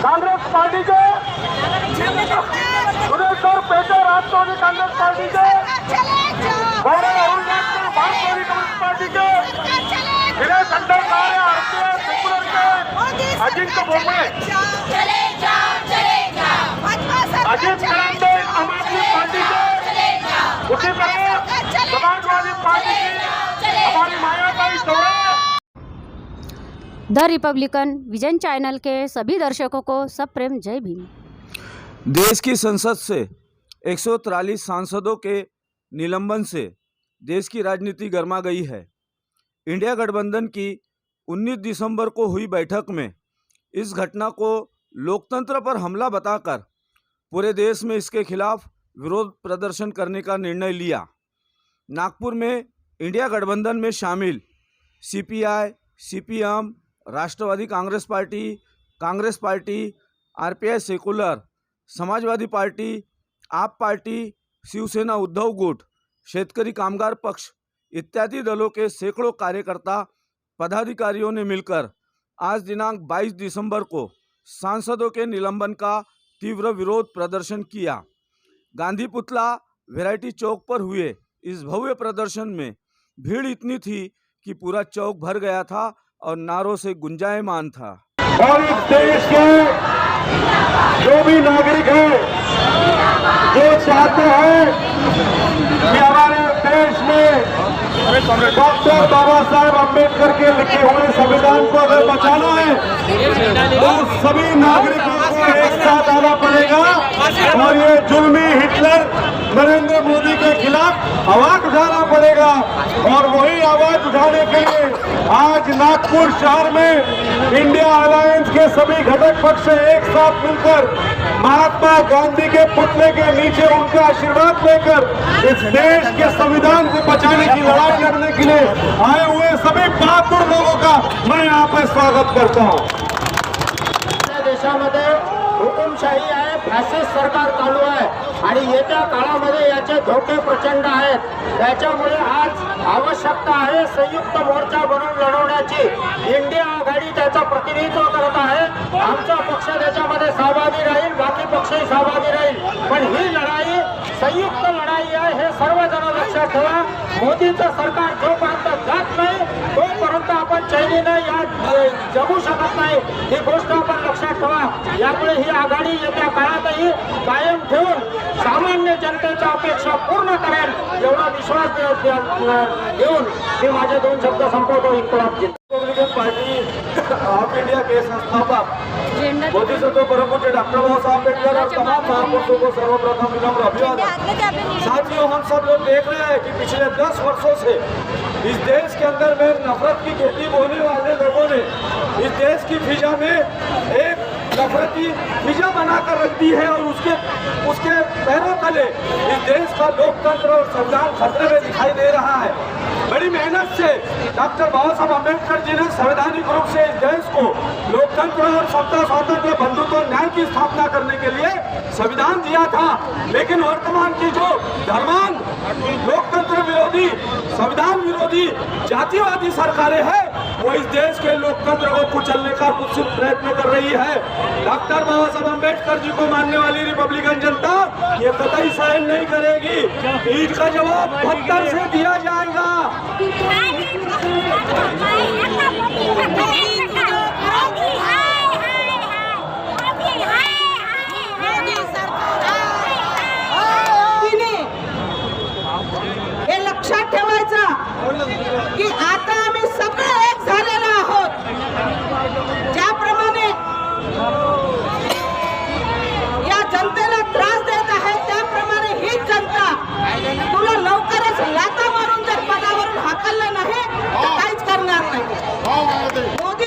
Congress party के सुरेश्वर पेटे राष्ट्रवादी Congress party के गौरव अरुणाचल भारतीय कम्युनिस्ट पार्टी के विनय खंडेलवाल आरपीआई सेक्युलर के अजिंक्य बोबडे अजित खरांडे आम आदमी पार्टी के उसी तरह समाजवादी पार्टी की हमारी मायाबाई चौड़ा। द रिपब्लिकन विजन चैनल के सभी दर्शकों को सप्रेम जय भीम। देश की संसद से 143 सांसदों के निलंबन से देश की राजनीति गर्मा गई है। इंडिया गठबंधन की 19 दिसंबर को हुई बैठक में इस घटना को लोकतंत्र पर हमला बताकर पूरे देश में इसके खिलाफ विरोध प्रदर्शन करने का निर्णय लिया। नागपुर में इंडिया गठबंधन में शामिल CPI, CPM, Rashtravadi Congress party, RPI secular, Samajwadi party, AAP party, Shiv Sena Uddhav गुट, शेतकरी कामगार पक्ष इत्यादि दलों के सैकड़ों कार्यकर्ता पदाधिकारियों ने मिलकर आज दिनांक 22 दिसंबर को सांसदों के निलंबन का तीव्र विरोध प्रदर्शन किया। गांधी पुतला वैरायटी चौक पर हुए इस भव्य प्रदर्शन में भीड़ इतनी थी कि पूरा चौक भर गया था और नारों से गुंजायमान था। और इस देश के जो भी नागरिक हैं जो चाहते हैं कि हमारे देश में डॉक्टर बाबा साहेब अम्बेडकर के लिखे हुए संविधान को अगर बचाना है तो सभी नागरिकों को एक साथ आना पड़ेगा और ये जुल्मी हिटलर नरेंद्र मोदी के खिलाफ आवाज उठाना पड़ेगा। और वही आवाज उठाने के लिए आज नागपुर शहर में इंडिया अलायंस के सभी घटक पक्ष एक साथ मिलकर महात्मा गांधी के पुतले के नीचे उनका आशीर्वाद लेकर इस देश के संविधान को बचाने की लड़ाई लड़ने के लिए आए हुए सभी बहादुर लोगों का मैं यहाँ पर स्वागत करता हूँ। देशामध्ये हुकुमशाही आहे, फॅसिस्ट सरकार चालू आहे आणि येत्या काळामध्ये याचे धोके प्रचंड आहेत। त्याच्यामुळे आज आवश्यकता आहे संयुक्त मोर्चा बनवून लढवण्याची। इंडिया आघाडी त्याचा प्रतिनिधित्व करत आहे। आमचा पक्ष त्याच्यामध्ये सहभागी राहील, बाकी पक्षही सहभागी राहील, पण ही लढाई संयुक्त लढाई आहे हे सर्वजण लक्षात ठेवा। मोदीचं सरकार जोपर्यंत जात नाही तोपर्यंत आपण चैनीने या जगू शकत नाही, ही गोष्ट आपण लक्षात ठेवा। यामुळे ही आघाडी येत्या काळातही कायम ठेवून सामान्य जनतेच्या अपेक्षा पूर्ण करेल एवढा विश्वास देऊन मी माझे दोन शब्द संपवतो। इन्कलाब रिपब्लिकन पार्टी ऑफ इंडिया के संस्थापक बोधिसत्व परम पूज्य डॉक्टर बाबा साहब अम्बेडकर और तमाम महापुरुषों को सर्वप्रथम विनम्र अभिवादन। साथियों, हम सब लोग देख रहे हैं कि पिछले 10 वर्षों से इस देश के अंदर में नफरत की खेती बोने वाले लोगों ने इस देश की फिजा में एक नफरती फिजा बनाकर रख दी है और उसके पैरों तले इस देश का लोकतंत्र और संविधान खतरे में दिखाई दे रहा है। बड़ी मेहनत से डॉक्टर बाबा साहब अम्बेडकर जी ने संवैधानिक रूप से इस देश को लोकतंत्र और समता, स्वातंत्र, बंधुत्व और न्याय की स्थापना करने के लिए संविधान दिया था। लेकिन वर्तमान की जो धर्मांध, लोकतंत्र विरोधी, संविधान विरोधी, जातिवादी सरकारें हैं वो इस देश के लोकतंत्र को कुचलने का कुत्सित प्रयत्न कर रही है। डॉक्टर बाबा साहब अम्बेडकर जी को मानने वाली रिपब्लिकन जनता ये कतई सहन नहीं करेगी। ईद का जवाब 72 से दिया जाएगा। हे लक्षात ठेवायचं की आता आम्ही सगळे एक झालेलो आहोत। ज्याप्रमाणे या जनतेला त्रास देत आहे त्याप्रमाणे ही जनता तुला लवकरच लाथा मारून जर पदावरून हाकललं नाही तर काहीच करणार नाही। मोदी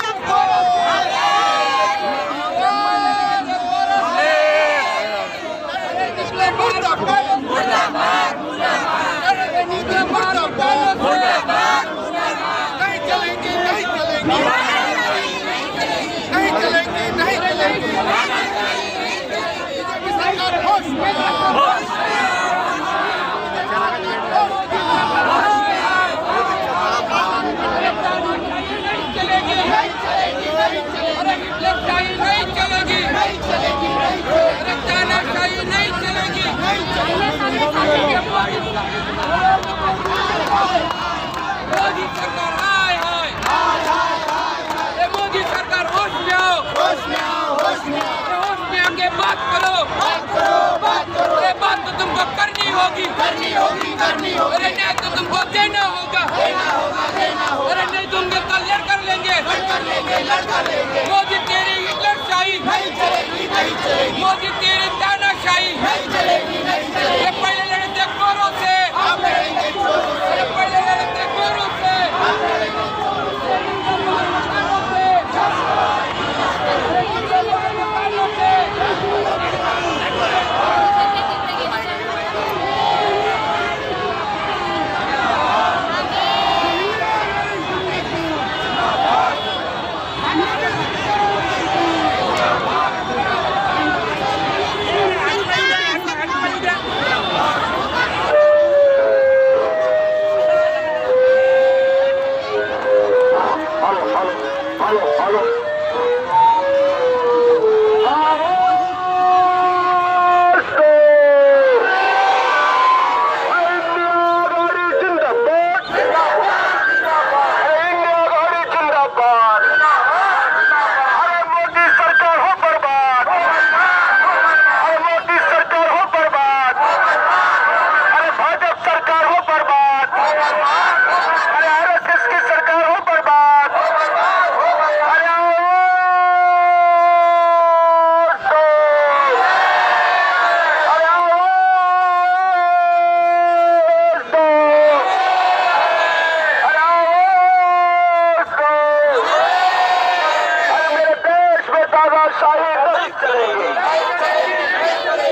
तानाशाही नहीं चलेगी,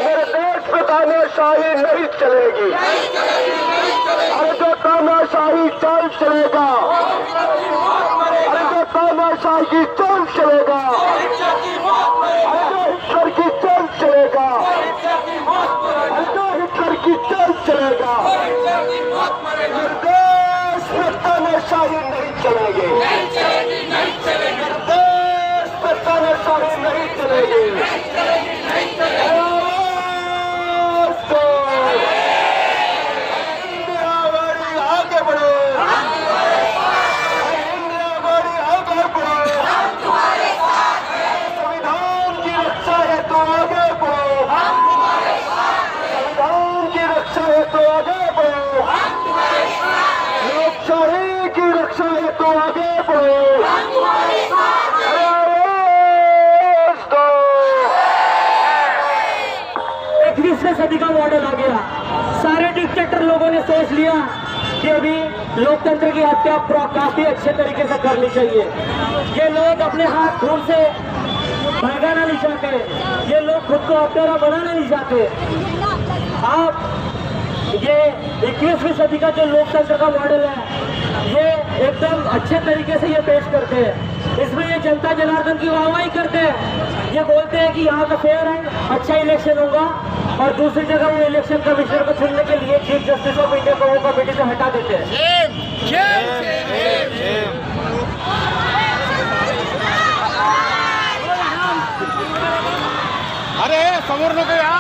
मेरे देश में तानाशाही नहीं चलेगी। अरे जो तानाशाही चल चलेगा, अरे जो तानाशाही चल चलेगा, अरे जो हिटलर की चल चलेगा, अरे जो हिटलर की चल चलेगा, देश में तानाशाही नहीं चलेगी, देश में तानाशाही नहीं चलेगी। आगे बढ़ो, आगे बढ़ो, संविधान की रक्षा है तो आगे बढ़ो, संविधान की रक्षा है तो आगे बढ़ो, लोकशाही की रक्षा है तो आगे बढ़ो। एकवीसवीं सदी का मॉडल आ गया। सारे डिक्टेटर लोगों ने सोच लिया कि अभी लोकतंत्र की हत्या काफी अच्छे तरीके से करनी चाहिए। ये लोग अपने हाथ खून से भगाना नहीं चाहते, ये लोग खुद को हत्यारा बनाना नहीं चाहते। आप ये 21वीं सदी का जो लोकतंत्र का मॉडल है, ये एकदम अच्छे तरीके से ये पेश करते हैं। इसमें ये जनता जनार्दन की वाहवाही करते हैं। ये बोलते हैं कि यहाँ का फेयर है, अच्छा इलेक्शन होगा, और दूसरी जगह वो इलेक्शन कमिश्नर को चुनने के लिए चीफ जस्टिस ऑफ इंडिया को वो कमेटी से हटा देते हैं। अरे समोर नको या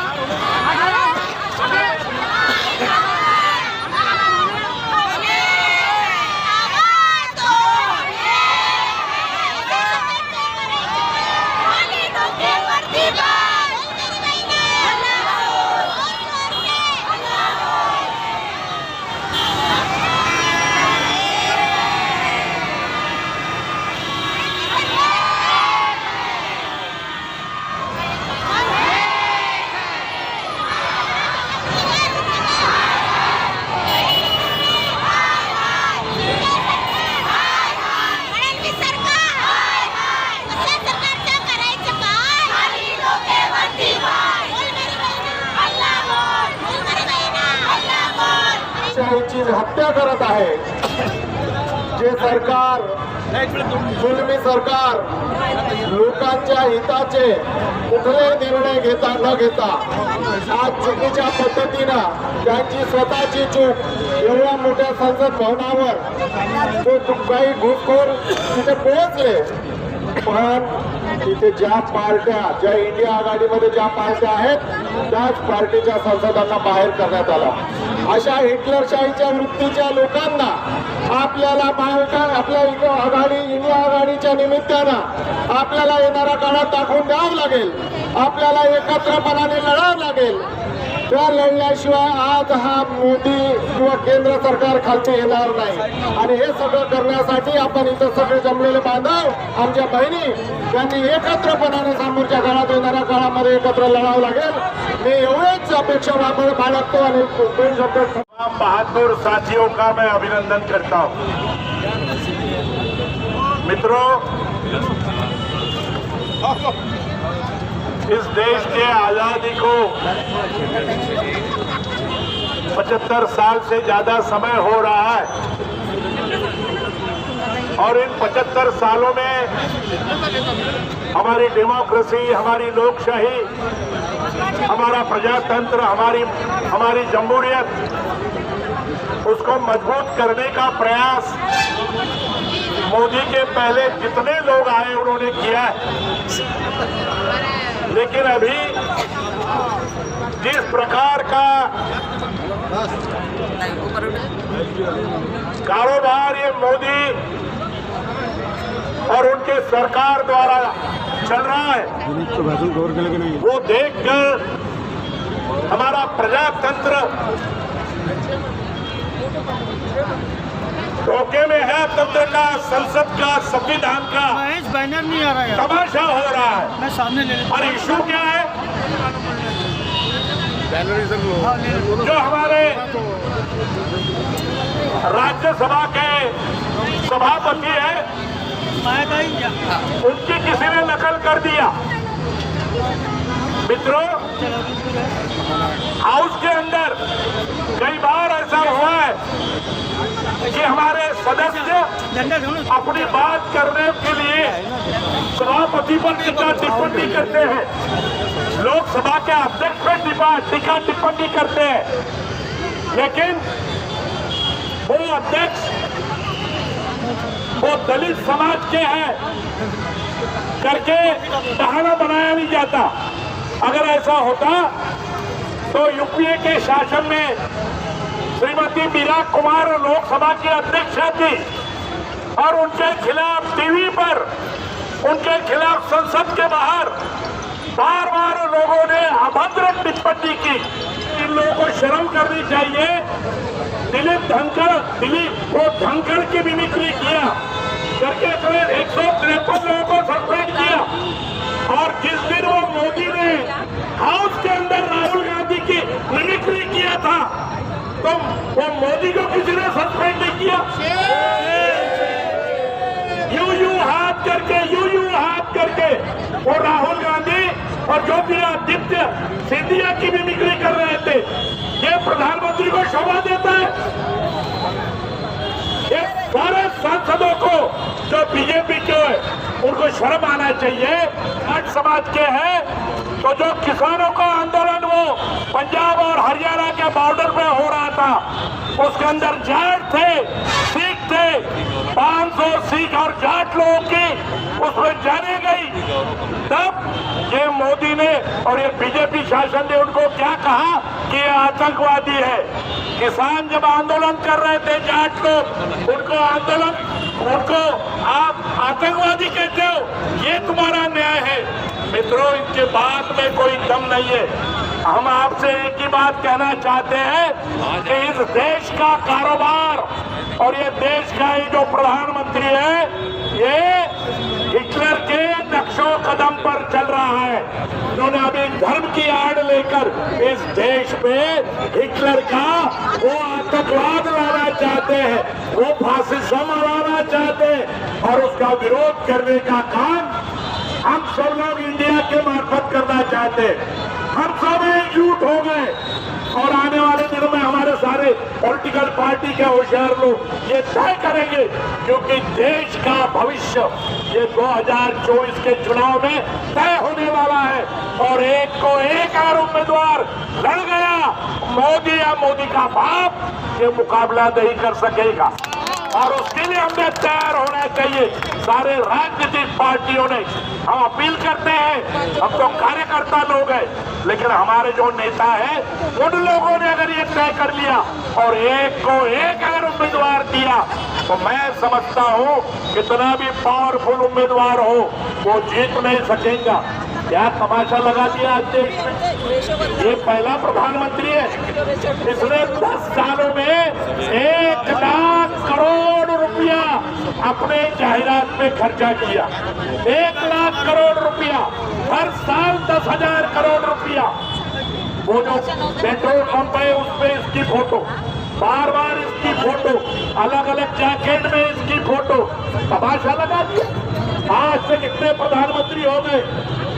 लोकशाहीची हत्या करत आहे। जे सरकार, जुलमी सरकार, लोकांच्या हिताचे कुठले निर्णय घेता न घेता आज चुकीच्या पद्धतीनं त्यांची स्वतःची चूक एवढ्या मोठ्या संसद भवनावर तो काही घुसखोर तिथे पोहोचले, पण तिथे ज्या पार्ट्या, ज्या इंडिया आघाडीमध्ये ज्या पार्ट्या आहेत त्याच पार्टीच्या संसदांना बाहेर करण्यात आला। अशा हिटलरशाहीच्या वृत्तीच्या लोकांना आपल्याला आपल्या आघाडी, इंडिया आघाडीच्या निमित्तानं आपल्याला येणाऱ्या काळात दाखवून द्यावं लागेल, आपल्याला एकत्रपणाने लढावं लागेल। त्या लढल्याशिवाय आज हा मोदी किंवा केंद्र सरकार खालचे येणार नाही। आणि हे सगळं करण्यासाठी आपण इथं सगळे जमलेले बांधव, आमच्या बहिणी, त्यांनी एकत्रपणाने समोरच्या काळात, येणाऱ्या काळामध्ये एकत्र लढावं लागेल। मी एवढेच अपेक्षा बाळगतो आणि दोन शब्द तमाम बहादुर साथियों का मैं अभिनंदन करता हूं। मित्रों, इस देश के आजादी को 75 साल से ज्यादा समय हो रहा है, और इन 75 सालों में हमारी डेमोक्रेसी, हमारी लोकशाही, हमारा प्रजातंत्र, हमारी जमहूरियत, उसको मजबूत करने का प्रयास मोदी के पहले जितने लोग आए उन्होंने किया है। लेकिन अभी जिस प्रकार का कारोबार ये मोदी और उनके सरकार द्वारा चल रहा है, वो देखकर हमारा प्रजातंत्र धोखे में है। तंत्र का, संसद का, संविधान का बैनर नहीं आ रहा है, तमाशा हो रहा है। मैं सामने ले लेता और इशू क्या है? हूं। जो हमारे राज्यसभा के सभापति हैं, उनकी किसी ने नकल कर दिया। मित्रों, हाउस के अंदर कई बार ऐसा हुआ है कि हमारे सदस्य अपनी बात करने के लिए सभापति पर टीका टिप्पणी करते हैं, लोकसभा के अध्यक्ष पर टीका टिप्पणी करते हैं, लेकिन वो अध्यक्ष वो दलित समाज के हैं करके बहाना बनाया नहीं जाता। अगर ऐसा होता तो यूपीए के शासन में श्रीमती मीरा कुमार लोकसभा की अध्यक्ष थी और उनके खिलाफ टीवी पर, उनके खिलाफ संसद के बाहर बार बार लोगों ने अभद्र टिप्पणी की। इन लोगों को शर्म करनी चाहिए। दिलीप वो धनखड़ की मिमिक्री किया करके 153 लोगों को सस्पेंड किया, और जिस दिन वो मोदी ने हाउस के अंदर राहुल गांधी की मिमिक्री किया था तो वो मोदी को किसी ने सस्पेंड नहीं किया। यूं हाथ करके वो राहुल गांधी और ज्योतिरादित्य सिंधिया की मिमिक्री कर रहे थे। ये प्रधानमंत्री को शोभा देता है? ये सारे सांसदों को जो बीजेपी के है उनको शर्म आना चाहिए। जाट समाज के हैं तो जो किसानों का आंदोलन वो पंजाब और हरियाणा के बॉर्डर पे हो रहा था, उसके अंदर जाट थे, सिख थे, 500 सिख और जाट लोगों की उसमें जाने गई। तब ये मोदी ने और ये बीजेपी शासन ने उनको क्या कहा कि ये आतंकवादी है। किसान जब आंदोलन कर रहे थे जाट लोग, उनको आप आतंकवादी कहते हो, ये तुम्हारा न्याय है? मित्रों, इनके बात में कोई दम नहीं है। हम आपसे एक ही बात कहना चाहते हैं कि इस देश का कारोबार और ये देश का ये जो प्रधानमंत्री है, ये हिटलर के नक्शो कदम पर चल रहा है। उन्होंने अभी धर्म की आड़ लेकर इस देश पे हिटलर का वो आतंकवाद लाना चाहते हैं, वो फासिज्म लाना चाहते हैं, और उसका विरोध करने का काम हम सब लोग इंडिया के मार्फत करना चाहते हैं। हम सब एकजुट हो गए और आने वाले दिनों में हमारे सारे पॉलिटिकल पार्टी के होशियार लोग ये तय करेंगे, क्योंकि देश का भविष्य ये 2024 के चुनाव में तय होने वाला है। और एक को एक अगर उम्मीदवार लड़ गया, मोदी या मोदी का बाप ये मुकाबला नहीं कर सकेगा, और उसके लिए हमें तैयार होना चाहिए। सारे राजनीतिक पार्टियों ने, हम अपील करते हैं, हम तो कार्यकर्ता लोग हैं, लेकिन हमारे जो नेता है उन लोगों ने अगर ये तय कर लिया और एक को एक अगर उम्मीदवार दिया, तो मैं समझता हूँ कितना भी पावरफुल उम्मीदवार हो वो जीत नहीं सकेगा। क्या तमाशा लगा दिया आज देश में? ये पहला प्रधानमंत्री है, इसने 10 सालों में 1 लाख करोड़ रुपया अपने जाहिरात में खर्चा किया। 1 लाख करोड़ रुपया, हर साल 10,000 करोड़ रुपया। वो जो पेट्रोल पंप है उसमें इसकी फोटो, बार बार इसकी फोटो, अलग अलग जैकेट में इसकी फोटो, तमाशा लगा दिया। आज तक कितने प्रधानमंत्री हो गए,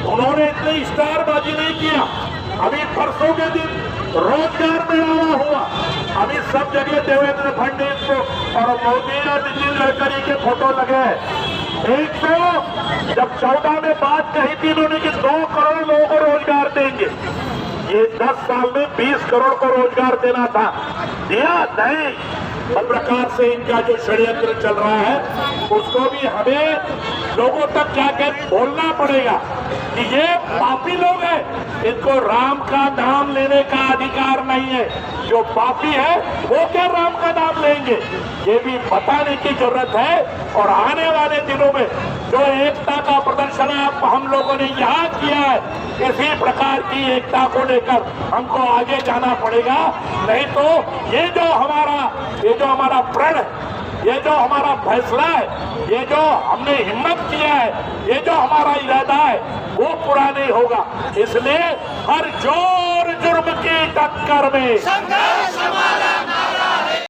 उन्होंने इतनी स्टारबाजी नहीं किया। अभी परसों के दिन रोजगार मेला हुआ, अभी सब जगह देवेंद्र फडणवीस और मोदी और नितिन गडकरी के फोटो लगे। एक तो जब 14 में बात कही थी उन्होंने कि 2 करोड़ लोगों को रोजगार देंगे, ये 10 साल में 20 करोड़ को रोजगार देना था, दिया नहीं। इस प्रकार से इनका जो षड्यंत्र चल रहा है उसको भी हमें लोगों तक जाकर बोलना पड़ेगा कि ये पापी लोग हैं, इनको राम का नाम लेने का अधिकार नहीं है। जो पापी है वो क्या राम का नाम लेंगे, ये भी बताने की जरूरत है। और आने वाले दिनों में जो एकता का प्रदर्शन हम लोगों ने यहाँ किया है, इसी प्रकार की एकता को लेकर हमको आगे जाना पड़ेगा। नहीं तो ये जो हमारा प्रण है, ये जो हमारा फैसला है, ये जो हमने हिम्मत किया है, ये जो हमारा इरादा है, वो पूरा नहीं होगा। इसलिए हर जोर जुर्म की टक्कर में संघर्ष